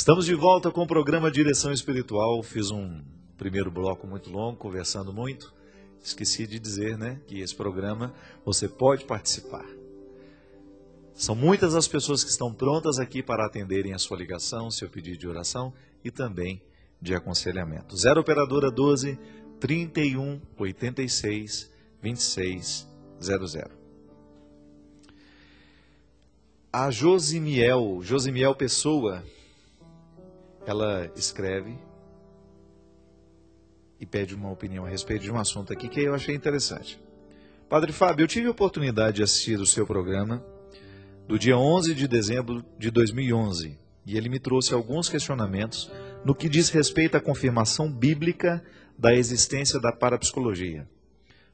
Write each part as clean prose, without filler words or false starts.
Estamos de volta com o programa Direção Espiritual. Fiz um primeiro bloco muito longo, conversando muito. Esqueci de dizer, né, que esse programa você pode participar. São muitas as pessoas que estão prontas aqui para atenderem a sua ligação, seu pedido de oração e também de aconselhamento. 0 Operadora 12 31 86 26 00. A Josimiel Pessoa, ela escreve e pede uma opinião a respeito de um assunto aqui que eu achei interessante. Padre Fábio, eu tive a oportunidade de assistir o seu programa do dia 11 de dezembro de 2011 e ele me trouxe alguns questionamentos no que diz respeito à confirmação bíblica da existência da parapsicologia.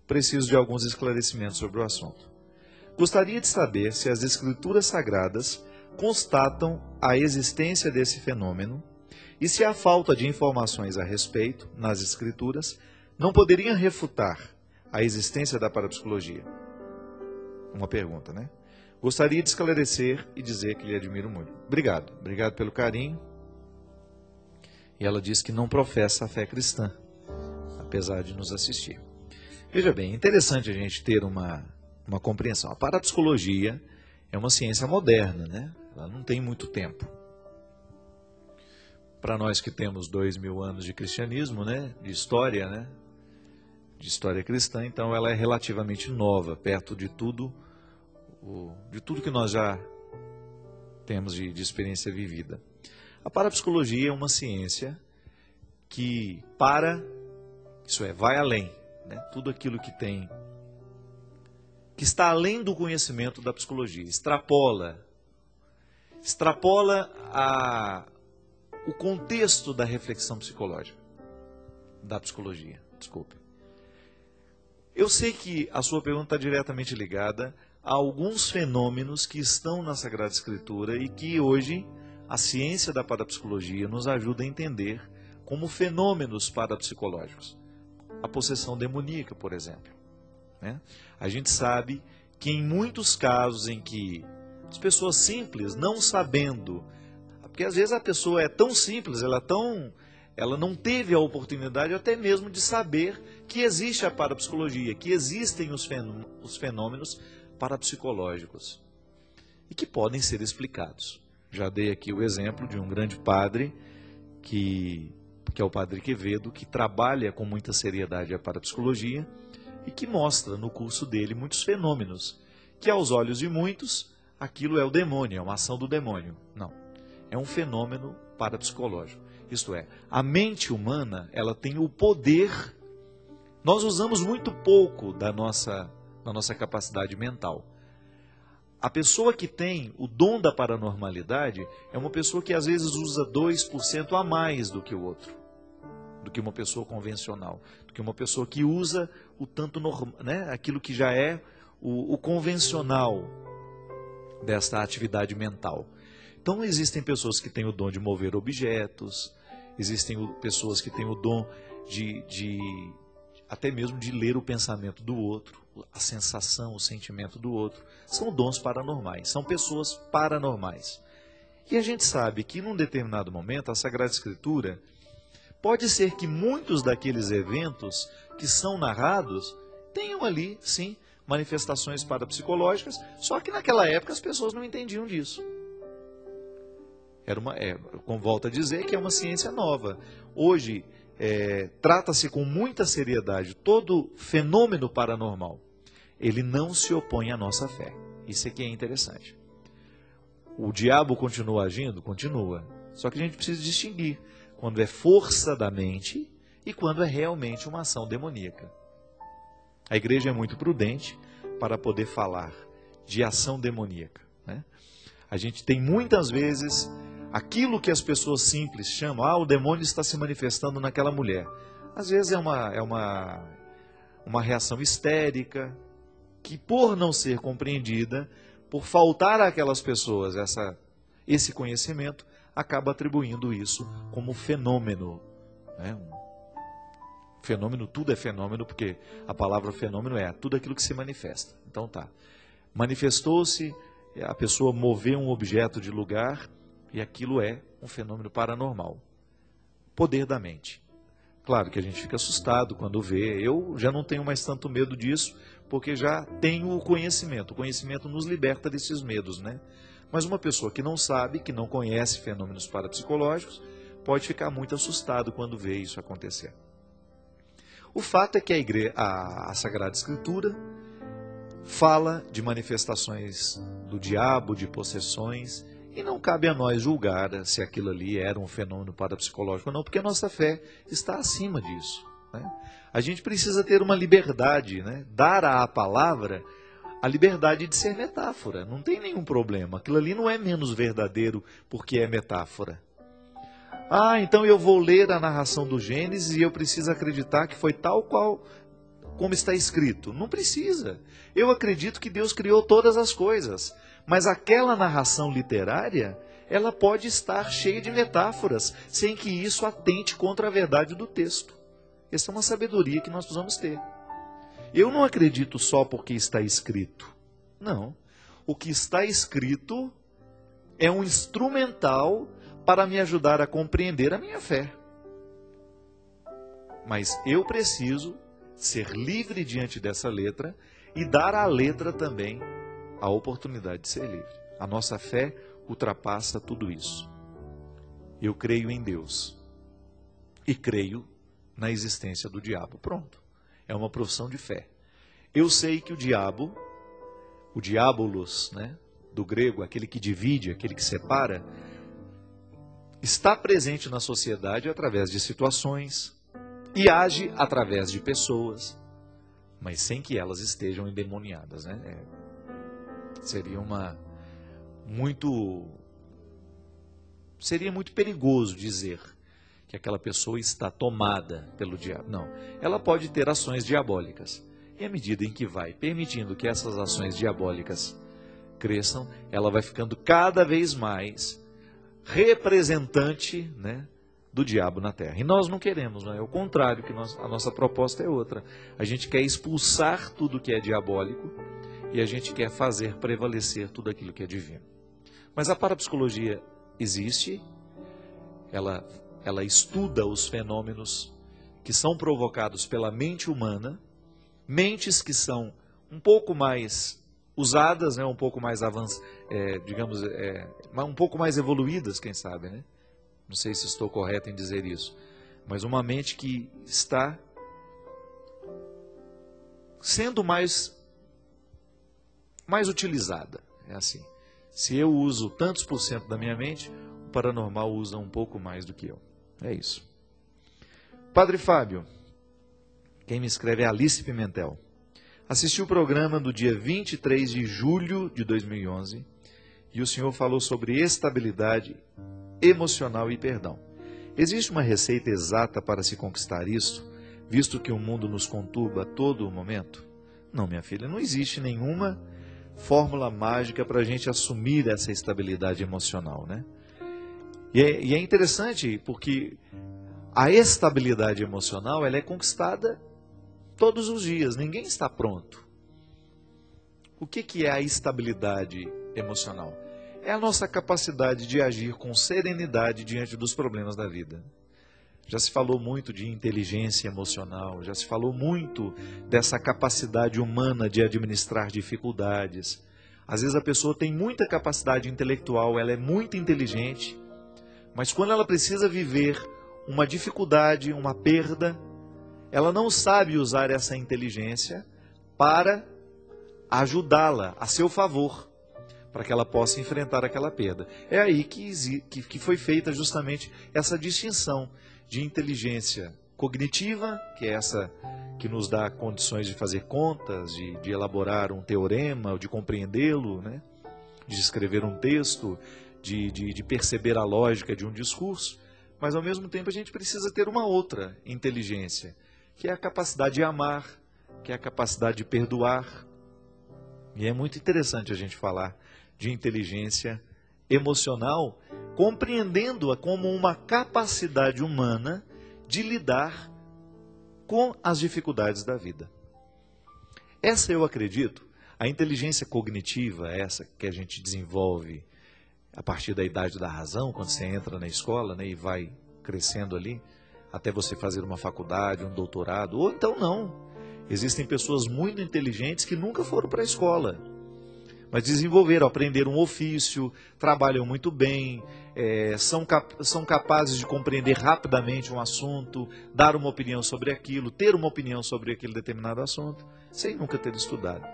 Preciso de alguns esclarecimentos sobre o assunto. Gostaria de saber se as Escrituras Sagradas constatam a existência desse fenômeno e se a falta de informações a respeito, nas Escrituras, não poderiam refutar a existência da parapsicologia. Uma pergunta, né? Gostaria de esclarecer e dizer que lhe admiro muito. Obrigado pelo carinho. E ela diz que não professa a fé cristã, apesar de nos assistir. Veja bem, interessante a gente ter uma compreensão. A parapsicologia é uma ciência moderna, né? Ela não tem muito tempo. Para nós que temos 2000 anos de cristianismo, né? De história, né? De história cristã, então ela é relativamente nova, perto de tudo que nós já temos de experiência vivida. A parapsicologia é uma ciência que vai além, né? Tudo aquilo que está além do conhecimento da psicologia, extrapola o contexto da reflexão psicológica, da psicologia, desculpe. Eu sei que a sua pergunta está diretamente ligada a alguns fenômenos que estão na Sagrada Escritura e que hoje a ciência da parapsicologia nos ajuda a entender como fenômenos parapsicológicos. A possessão demoníaca, por exemplo. Né? A gente sabe que em muitos casos em que as pessoas simples, não sabendo, porque às vezes a pessoa é tão simples, ela não teve a oportunidade até mesmo de saber que existe a parapsicologia, que existem os fenômenos parapsicológicos e que podem ser explicados. Já dei aqui o exemplo de um grande padre, que é o Padre Quevedo, que trabalha com muita seriedade a parapsicologia e que mostra no curso dele muitos fenômenos, que aos olhos de muitos, aquilo é o demônio, é uma ação do demônio. Não, é um fenômeno parapsicológico. Isto é, a mente humana, ela tem o poder, nós usamos muito pouco da nossa capacidade mental. A pessoa que tem o dom da paranormalidade é uma pessoa que às vezes usa 2% a mais do que o outro, do que uma pessoa convencional, do que uma pessoa que usa o tanto normal, né, aquilo que já é o convencional desta atividade mental. Então existem pessoas que têm o dom de mover objetos, existem pessoas que têm o dom até mesmo de ler o pensamento do outro, a sensação, o sentimento do outro. São dons paranormais, são pessoas paranormais. E a gente sabe que num determinado momento a Sagrada Escritura pode ser que muitos daqueles eventos que são narrados tenham ali, sim, manifestações parapsicológicas, só que naquela época as pessoas não entendiam disso. Volto a dizer que é uma ciência nova. Hoje, trata-se com muita seriedade todo fenômeno paranormal. Ele não se opõe à nossa fé. Isso aqui é interessante. O diabo continua agindo? Continua. Só que a gente precisa distinguir quando é força da mente e quando é realmente uma ação demoníaca. A igreja é muito prudente para poder falar de ação demoníaca, né? A gente tem muitas vezes aquilo que as pessoas simples chamam, o demônio está se manifestando naquela mulher. Às vezes é uma reação histérica, que por não ser compreendida, por faltar àquelas pessoas esse conhecimento, acaba atribuindo isso como fenômeno. Né? Fenômeno, tudo é fenômeno, porque a palavra fenômeno é tudo aquilo que se manifesta. Então tá, manifestou-se, a pessoa moveu um objeto de lugar, E aquilo é um fenômeno paranormal. Poder da mente. Claro que a gente fica assustado quando vê. Eu já não tenho mais tanto medo disso, porque já tenho o conhecimento. O conhecimento nos liberta desses medos, né? Mas uma pessoa que não sabe, que não conhece fenômenos parapsicológicos, pode ficar muito assustado quando vê isso acontecer. O fato é que a Sagrada Escritura fala de manifestações do diabo, de possessões, e não cabe a nós julgar se aquilo ali era um fenômeno parapsicológico ou não, porque a nossa fé está acima disso, né? A gente precisa ter uma liberdade, né? Dar à palavra a liberdade de ser metáfora. Não tem nenhum problema. Aquilo ali não é menos verdadeiro porque é metáfora. Ah, então eu vou ler a narração do Gênesis e eu preciso acreditar que foi tal qual como está escrito. Não precisa. Eu acredito que Deus criou todas as coisas. Mas aquela narração literária, ela pode estar cheia de metáforas, sem que isso atente contra a verdade do texto. Essa é uma sabedoria que nós precisamos ter. Eu não acredito só porque está escrito. Não. O que está escrito é um instrumental para me ajudar a compreender a minha fé. Mas eu preciso ser livre diante dessa letra e dar à letra também a oportunidade de ser livre. A nossa fé ultrapassa tudo isso. Eu creio em Deus e creio na existência do diabo. Pronto. É uma profissão de fé. Eu sei que o diabo, o diabolos, né, do grego, aquele que divide, aquele que separa, está presente na sociedade através de situações e age através de pessoas, mas sem que elas estejam endemoniadas, né? Seria muito perigoso dizer que aquela pessoa está tomada pelo diabo. Não, ela pode ter ações diabólicas. E à medida em que vai permitindo que essas ações diabólicas cresçam, ela vai ficando cada vez mais representante, né, do diabo na Terra. E nós não queremos, né? É o contrário, que a nossa proposta é outra. A gente quer expulsar tudo que é diabólico e a gente quer fazer prevalecer tudo aquilo que é divino. Mas a parapsicologia existe, ela estuda os fenômenos que são provocados pela mente humana, mentes que são um pouco mais usadas, né, um pouco mais um pouco mais evoluídas, quem sabe, né? Não sei se estou correto em dizer isso, mas uma mente que está sendo mais utilizada. É assim. Se eu uso tantos por cento da minha mente, o paranormal usa um pouco mais do que eu. É isso. Padre Fábio, quem me escreve é Alice Pimentel. Assisti o programa do dia 23 de julho de 2011 e o senhor falou sobre estabilidade emocional e perdão. Existe uma receita exata para se conquistar isso, visto que o mundo nos conturba a todo momento? Não, minha filha, não existe nenhuma fórmula mágica para a gente assumir essa estabilidade emocional, né? E é interessante porque a estabilidade emocional ela é conquistada todos os dias, ninguém está pronto. O que é a estabilidade emocional? É a nossa capacidade de agir com serenidade diante dos problemas da vida. Já se falou muito de inteligência emocional, já se falou muito dessa capacidade humana de administrar dificuldades. Às vezes a pessoa tem muita capacidade intelectual, ela é muito inteligente, mas quando ela precisa viver uma dificuldade, uma perda, ela não sabe usar essa inteligência para ajudá-la a seu favor, para que ela possa enfrentar aquela perda. É aí que foi feita justamente essa distinção de inteligência cognitiva, que é essa que nos dá condições de fazer contas, de elaborar um teorema, de compreendê-lo, né? De escrever um texto, de perceber a lógica de um discurso, mas ao mesmo tempo a gente precisa ter uma outra inteligência, que é a capacidade de amar, que é a capacidade de perdoar. E é muito interessante a gente falar de inteligência emocional, compreendendo-a como uma capacidade humana de lidar com as dificuldades da vida. Essa eu acredito, a inteligência cognitiva, essa que a gente desenvolve a partir da idade da razão, quando você entra na escola, né, e vai crescendo ali, até você fazer uma faculdade, um doutorado, ou então não. Existem pessoas muito inteligentes que nunca foram para a escola, mas desenvolveram, aprenderam um ofício, trabalham muito bem, são capazes de compreender rapidamente um assunto, dar uma opinião sobre aquilo, ter uma opinião sobre aquele determinado assunto, sem nunca ter estudado.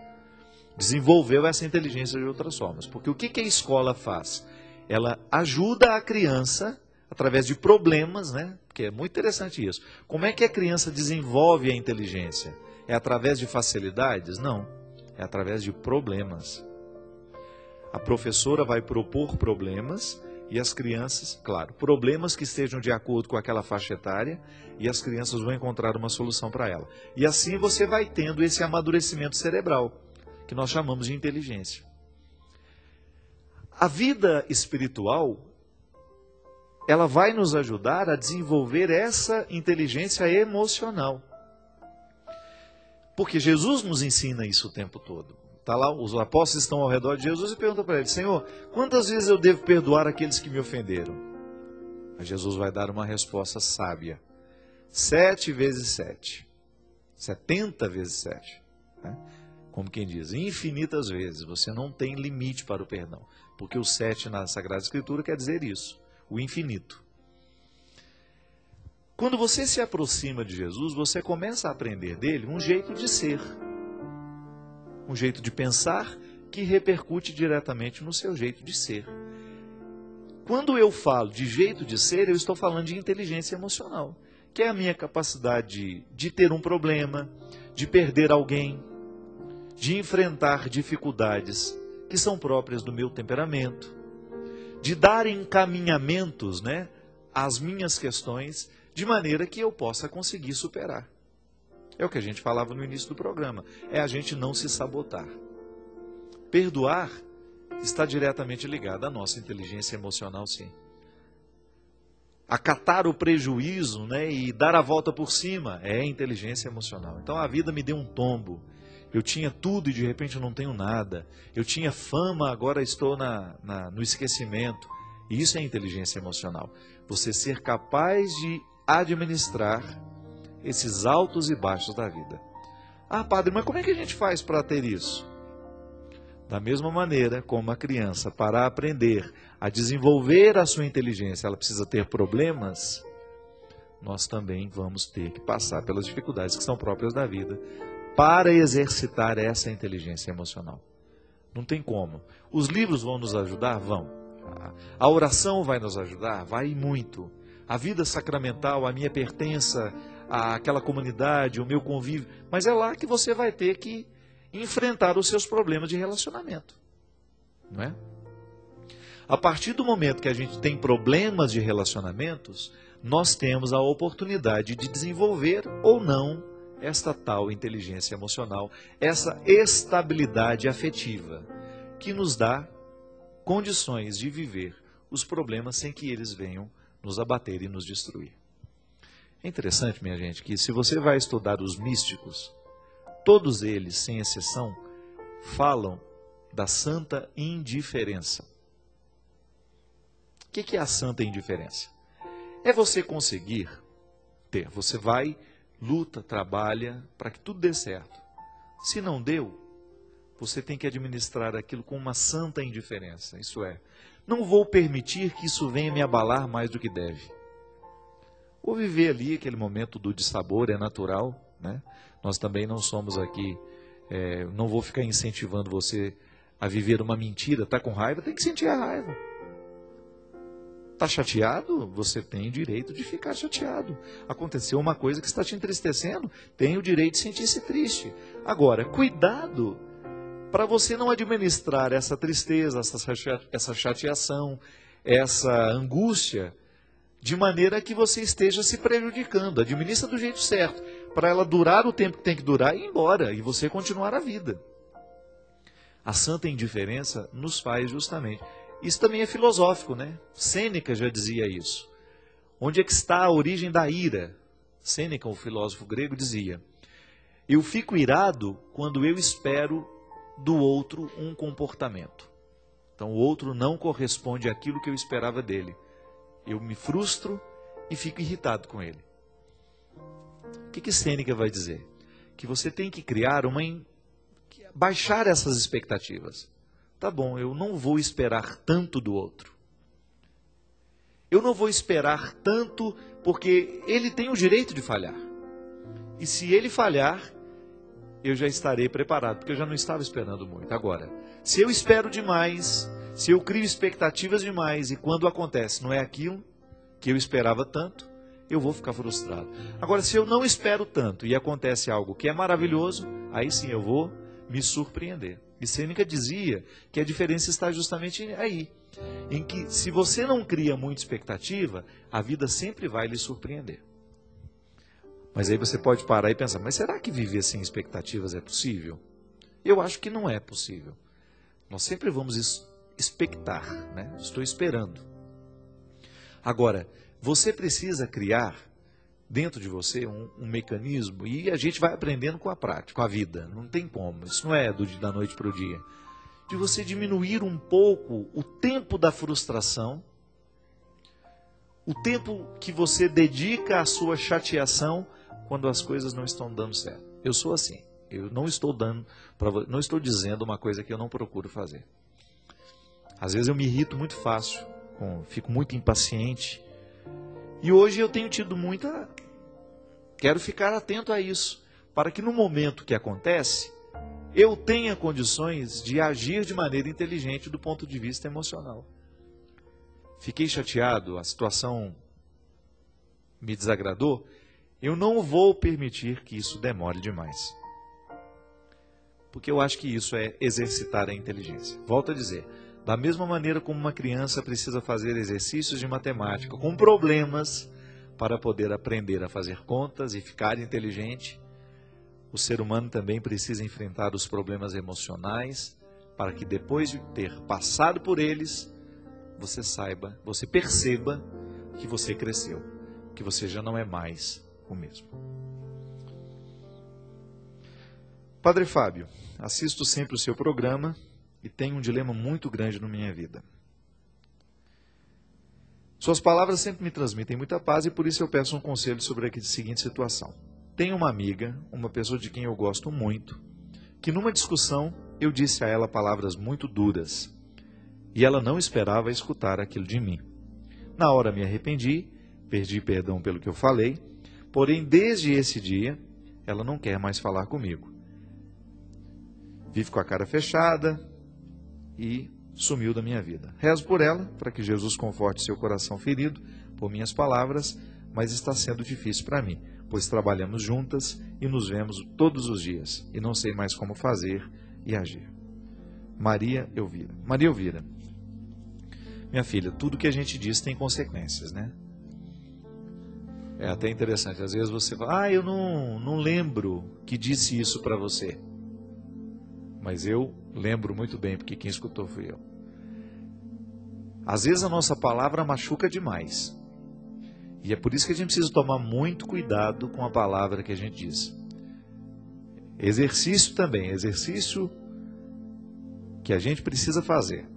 Desenvolveu essa inteligência de outras formas. Porque o que a escola faz? Ela ajuda a criança, através de problemas, né? Porque é muito interessante isso. Como é que a criança desenvolve a inteligência? É através de facilidades? Não. É através de problemas. A professora vai propor problemas e as crianças, claro, problemas que estejam de acordo com aquela faixa etária, e as crianças vão encontrar uma solução para ela. E assim você vai tendo esse amadurecimento cerebral, que nós chamamos de inteligência. A vida espiritual, ela vai nos ajudar a desenvolver essa inteligência emocional. Porque Jesus nos ensina isso o tempo todo. Tá lá, os apóstolos estão ao redor de Jesus e perguntam para ele: Senhor, quantas vezes eu devo perdoar aqueles que me ofenderam? Mas Jesus vai dar uma resposta sábia: 7 vezes 7. 70 vezes 7. Né? Como quem diz, infinitas vezes. Você não tem limite para o perdão. Porque o 7 na Sagrada Escritura quer dizer isso, o infinito. Quando você se aproxima de Jesus, você começa a aprender dele um jeito de ser. Um jeito de pensar que repercute diretamente no seu jeito de ser. Quando eu falo de jeito de ser, eu estou falando de inteligência emocional, que é a minha capacidade de ter um problema, de perder alguém, de enfrentar dificuldades que são próprias do meu temperamento, de dar encaminhamentos, né, às minhas questões, de maneira que eu possa conseguir superar. É o que a gente falava no início do programa, é a gente não se sabotar. Perdoar está diretamente ligado à nossa inteligência emocional, sim. Acatar o prejuízo, né, e dar a volta por cima é inteligência emocional. Então a vida me deu um tombo. Eu tinha tudo e de repente eu não tenho nada. Eu tinha fama, agora estou no esquecimento. E isso é inteligência emocional. Você ser capaz de administrar esses altos e baixos da vida. Ah, padre, mas como é que a gente faz para ter isso? Da mesma maneira como a criança, para aprender a desenvolver a sua inteligência, ela precisa ter problemas, nós também vamos ter que passar pelas dificuldades que são próprias da vida para exercitar essa inteligência emocional. Não tem como. Os livros vão nos ajudar? Vão. A oração vai nos ajudar? Vai muito. A vida sacramental, a minha pertença àquela comunidade, o meu convívio, mas é lá que você vai ter que enfrentar os seus problemas de relacionamento. Não é? A partir do momento que a gente tem problemas de relacionamentos, nós temos a oportunidade de desenvolver ou não esta tal inteligência emocional, essa estabilidade afetiva, que nos dá condições de viver os problemas sem que eles venham nos abater e nos destruir. É interessante, minha gente, que se você vai estudar os místicos, todos eles, sem exceção, falam da santa indiferença. O que é a santa indiferença? É você conseguir ter, você vai, luta, trabalha para que tudo dê certo. Se não deu, você tem que administrar aquilo com uma santa indiferença. Isso é, não vou permitir que isso venha me abalar mais do que deve. Vou viver ali aquele momento do dissabor, é natural, né? Nós também não somos aqui, não vou ficar incentivando você a viver uma mentira. Está com raiva? Tem que sentir a raiva. Está chateado? Você tem o direito de ficar chateado. Aconteceu uma coisa que está te entristecendo? Tem o direito de sentir-se triste. Agora, cuidado para você não administrar essa tristeza, essa chateação, essa angústia, de maneira que você esteja se prejudicando. Administra do jeito certo, para ela durar o tempo que tem que durar e ir embora, e você continuar a vida. A santa indiferença nos faz justamente. Isso também é filosófico, né? Sêneca já dizia isso. Onde é que está a origem da ira? Sêneca, o filósofo grego, dizia: eu fico irado quando eu espero do outro um comportamento. Então o outro não corresponde àquilo que eu esperava dele. Eu me frustro e fico irritado com ele. O que Sêneca vai dizer? Que você tem que criar baixar essas expectativas. Tá bom, eu não vou esperar tanto do outro. Eu não vou esperar tanto porque ele tem o direito de falhar. E se ele falhar, eu já estarei preparado, porque eu já não estava esperando muito. Agora, se eu espero demais, se eu crio expectativas demais e quando acontece não é aquilo que eu esperava tanto, eu vou ficar frustrado. Agora, se eu não espero tanto e acontece algo que é maravilhoso, aí sim eu vou me surpreender. E Sêneca dizia que a diferença está justamente aí, em que se você não cria muita expectativa, a vida sempre vai lhe surpreender. Mas aí você pode parar e pensar, mas será que viver sem expectativas é possível? Eu acho que não é possível. Nós sempre vamos expectar, né? Estou esperando. Agora, você precisa criar dentro de você um mecanismo, e a gente vai aprendendo com a prática, com a vida. Não tem como, isso não é da noite para o dia. De você diminuir um pouco o tempo da frustração, o tempo que você dedica à sua chateação quando as coisas não estão dando certo. Eu sou assim. Eu não estou não estou dizendo uma coisa que eu não procuro fazer. Às vezes eu me irrito muito fácil, fico muito impaciente. E hoje eu tenho tido quero ficar atento a isso, para que no momento que acontece, eu tenha condições de agir de maneira inteligente do ponto de vista emocional. Fiquei chateado, a situação me desagradou, eu não vou permitir que isso demore demais. Porque eu acho que isso é exercitar a inteligência. Volto a dizer, da mesma maneira como uma criança precisa fazer exercícios de matemática com problemas para poder aprender a fazer contas e ficar inteligente, o ser humano também precisa enfrentar os problemas emocionais para que depois de ter passado por eles, você perceba que você cresceu, que você já não é mais o mesmo. Padre Fábio, assisto sempre o seu programa e tenho um dilema muito grande na minha vida. Suas palavras sempre me transmitem muita paz e por isso eu peço um conselho sobre a seguinte situação. Tenho uma amiga, uma pessoa de quem eu gosto muito, que numa discussão eu disse a ela palavras muito duras e ela não esperava escutar aquilo de mim. Na hora me arrependi, pedi perdão pelo que eu falei, porém desde esse dia ela não quer mais falar comigo. Vive com a cara fechada e sumiu da minha vida. Rezo por ela, para que Jesus conforte seu coração ferido por minhas palavras, mas está sendo difícil para mim, pois trabalhamos juntas e nos vemos todos os dias, e não sei mais como fazer e agir. Maria Elvira. Maria Elvira, minha filha, tudo que a gente diz tem consequências, né? É até interessante, às vezes você fala, eu não lembro que disse isso para você. Mas eu lembro muito bem, porque quem escutou fui eu. Às vezes a nossa palavra machuca demais. E é por isso que a gente precisa tomar muito cuidado com a palavra que a gente diz. Exercício também, exercício que a gente precisa fazer.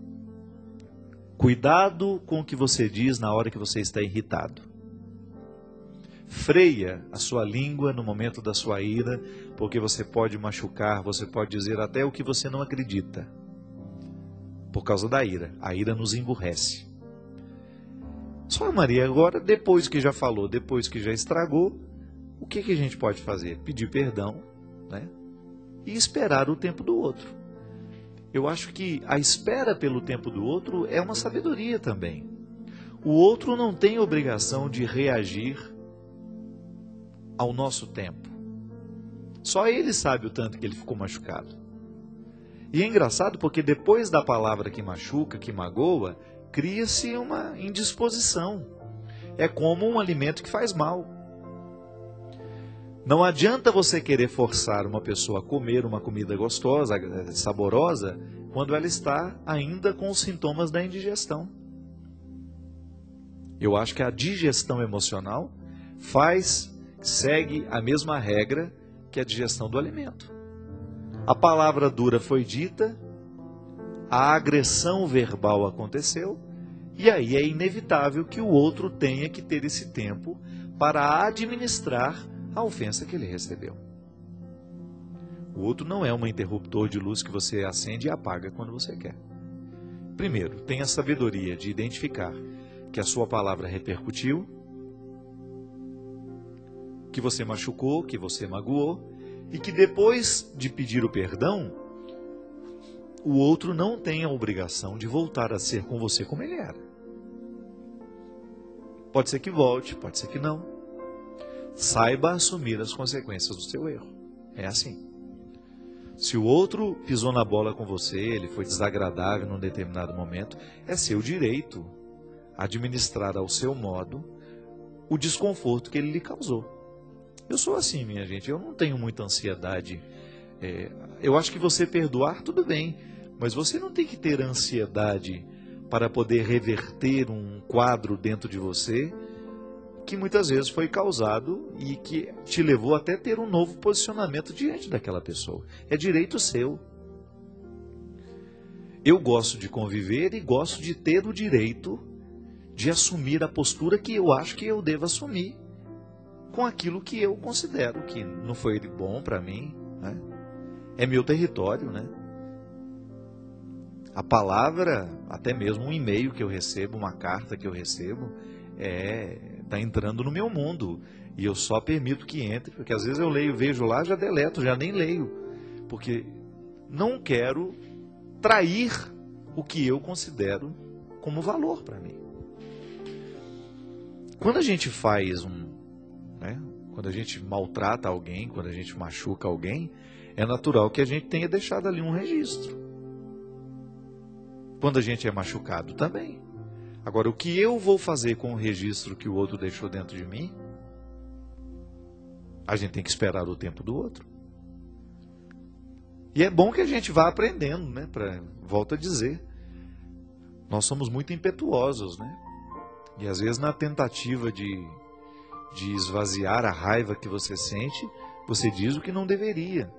Cuidado com o que você diz na hora que você está irritado. Freia a sua língua no momento da sua ira, porque você pode machucar, você pode dizer até o que você não acredita. Por causa da ira. A ira nos emburrece. Só Maria, agora, depois que já falou, depois que já estragou, o que a gente pode fazer? Pedir perdão, né? E esperar o tempo do outro. Eu acho que a espera pelo tempo do outro é uma sabedoria também. O outro não tem obrigação de reagir ao nosso tempo. Só ele sabe o tanto que ele ficou machucado. E é engraçado porque depois da palavra que machuca, que magoa, cria-se uma indisposição. É como um alimento que faz mal. Não adianta você querer forçar uma pessoa a comer uma comida gostosa, saborosa, quando ela está ainda com os sintomas da indigestão. Eu acho que a digestão emocional segue a mesma regra que a digestão do alimento. A palavra dura foi dita, a agressão verbal aconteceu, e aí é inevitável que o outro tenha que ter esse tempo para administrar a ofensa que ele recebeu. O outro não é um interruptor de luz que você acende e apaga quando você quer. Primeiro, tenha a sabedoria de identificar que a sua palavra repercutiu, que você machucou, que você magoou, e que depois de pedir o perdão, o outro não tem a obrigação de voltar a ser com você como ele era. Pode ser que volte, pode ser que não. Saiba assumir as consequências do seu erro. É assim. Se o outro pisou na bola com você, ele foi desagradável num determinado momento, é seu direito administrar ao seu modo o desconforto que ele lhe causou. Eu sou assim, minha gente, eu não tenho muita ansiedade. Eu acho que você perdoar, tudo bem, mas você não tem que ter ansiedade para poder reverter um quadro dentro de você que muitas vezes foi causado e que te levou até ter um novo posicionamento diante daquela pessoa. É direito seu. Eu gosto de conviver e gosto de ter o direito de assumir a postura que eu acho que eu devo assumir com aquilo que eu considero que não foi bom para mim, né? É meu território, né? A palavra, até mesmo um e-mail que eu recebo, uma carta que eu recebo, está entrando no meu mundo. E eu só permito que entre, porque às vezes eu leio, vejo lá, já deleto, já nem leio. Porque não quero trair o que eu considero como valor para mim. Quando a gente faz quando a gente maltrata alguém, quando a gente machuca alguém, é natural que a gente tenha deixado ali um registro. Quando a gente é machucado também. Agora, o que eu vou fazer com o registro que o outro deixou dentro de mim, a gente tem que esperar o tempo do outro. E é bom que a gente vá aprendendo, né? Volto a dizer, nós somos muito impetuosos, né? E às vezes na tentativa de esvaziar a raiva que você sente, você diz o que não deveria.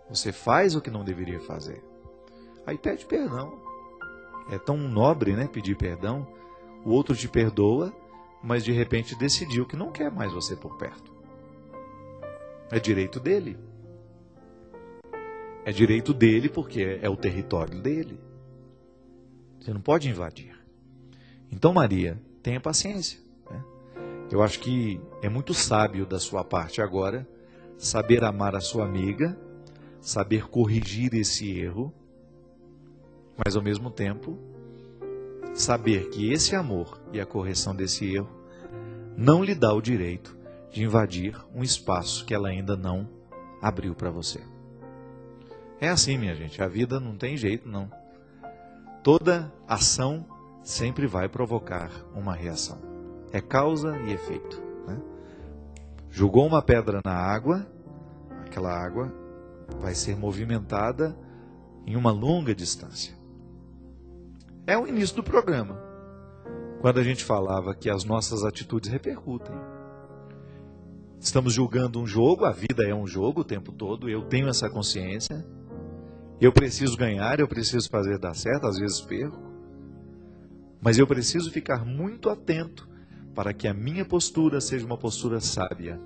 Você faz o que não deveria fazer. Aí pede perdão. É tão nobre, né, pedir perdão. O outro te perdoa, mas de repente decidiu que não quer mais você por perto. É direito dele. É direito dele porque é o território dele. Você não pode invadir. Então, Maria, tenha paciência. Né? Eu acho que é muito sábio da sua parte agora saber amar a sua amiga, saber corrigir esse erro, mas ao mesmo tempo saber que esse amor e a correção desse erro não lhe dá o direito de invadir um espaço que ela ainda não abriu para você. É assim, minha gente, a vida não tem jeito, não. Toda ação sempre vai provocar uma reação. É causa e efeito. Né? Jogou uma pedra na água, aquela água vai ser movimentada em uma longa distância. É o início do programa, quando a gente falava que as nossas atitudes repercutem. Estamos julgando um jogo, a vida é um jogo o tempo todo, eu tenho essa consciência, eu preciso ganhar, eu preciso fazer dar certo, às vezes perco, mas eu preciso ficar muito atento para que a minha postura seja uma postura sábia,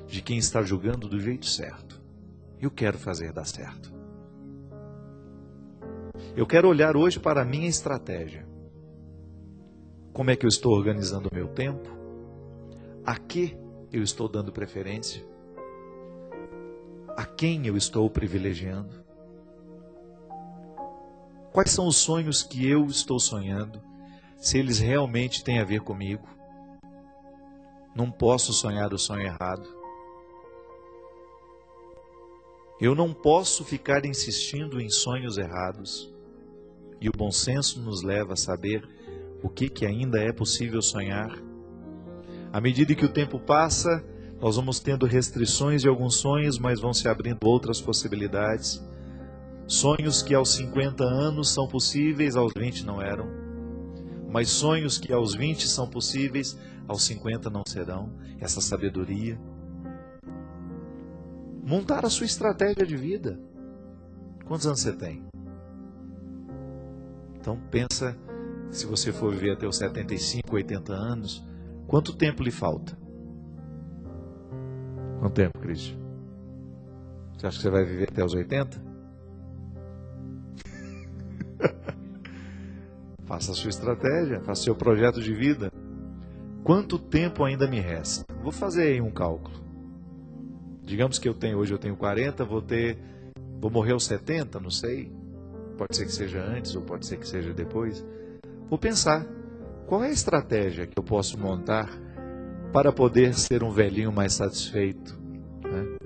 de quem está julgando do jeito certo. Eu quero fazer dar certo. Eu quero olhar hoje para a minha estratégia. Como é que eu estou organizando o meu tempo? A que eu estou dando preferência? A quem eu estou privilegiando? Quais são os sonhos que eu estou sonhando? Se eles realmente têm a ver comigo? Não posso sonhar o sonho errado. Eu não posso ficar insistindo em sonhos errados. E o bom senso nos leva a saber o que ainda é possível sonhar. À medida que o tempo passa, nós vamos tendo restrições de alguns sonhos, mas vão se abrindo outras possibilidades. Sonhos que aos 50 anos são possíveis, aos 20 não eram. Mas sonhos que aos 20 são possíveis, aos 50 não serão. Essa sabedoria. Montar a sua estratégia de vida. Quantos anos você tem? Então pensa, se você for viver até os 75, 80 anos, quanto tempo lhe falta? Quanto tempo, Cristian? Você acha que você vai viver até os 80? Faça a sua estratégia, faça o seu projeto de vida. Quanto tempo ainda me resta? Vou fazer aí um cálculo. Digamos que hoje eu tenho 40, vou morrer aos 70, não sei. Pode ser que seja antes ou pode ser que seja depois. Vou pensar, qual é a estratégia que eu posso montar para poder ser um velhinho mais satisfeito, né?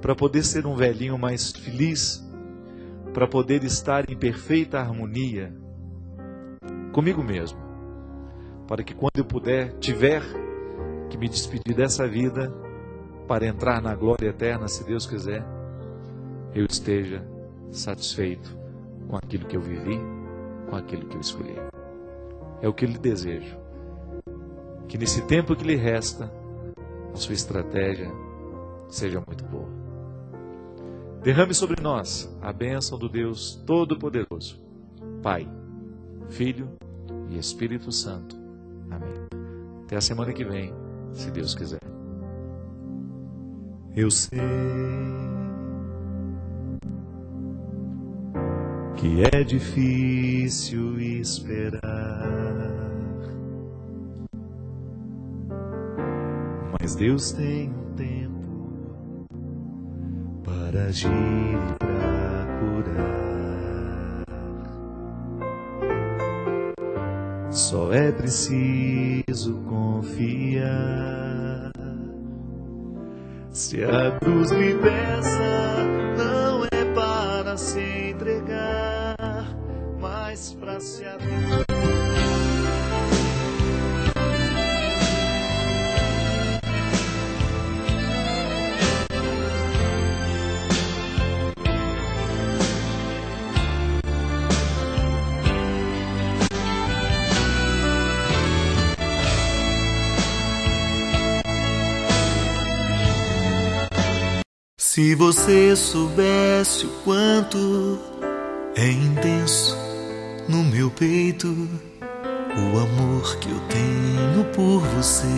Para poder ser um velhinho mais feliz, para poder estar em perfeita harmonia comigo mesmo, para que quando eu tiver que me despedir dessa vida, para entrar na glória eterna, se Deus quiser, eu esteja satisfeito com aquilo que eu vivi, com aquilo que eu escolhi. É o que lhe desejo. Que nesse tempo que lhe resta, a sua estratégia seja muito boa. Derrame sobre nós a bênção do Deus Todo-Poderoso, Pai, Filho e Espírito Santo. Amém. Até a semana que vem, se Deus quiser. Eu sei que é difícil esperar, mas Deus tem um tempo para agir e para curar. Só é preciso confiar. Se a cruz lhe pesa, não é para se entregar, mas para se abrir. Se você soubesse o quanto é intenso no meu peito o amor que eu tenho por você.